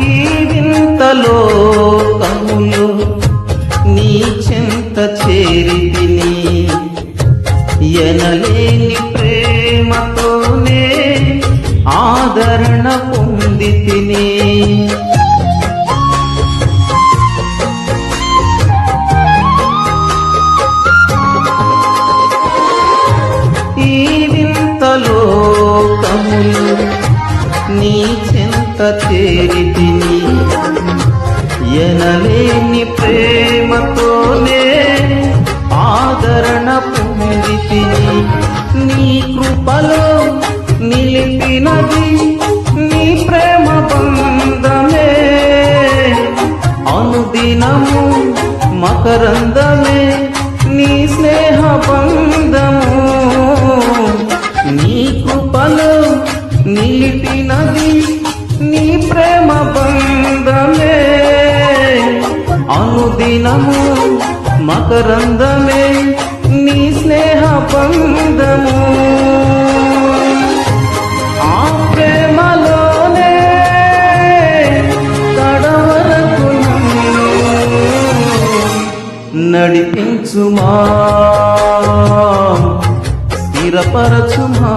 ఈ వింత లోకములో నీ చెంత చేరితిని, ఎనలేని ప్రేమతోనే ఆదరణ పొందితిని. ఈ వింత లోకములో నీ చెంత చేరితిని, ఎనలేని ప్రేమతోనే ఆదరణ పొందితిని. నీ కృపలో నిలిపినది నీ ప్రేమ బంధమే, అనుదినము మకరందమే నీ స్నేహ బంధము. నీ కృపలో నిలిపినది నీ ప్రేమ బంధమే, అనుదినము మకరందమే నీ స్నేహ బంధము. ఆ ప్రేమలోనే కడవరకు నడిపించుమా, స్థిరపరచుమా.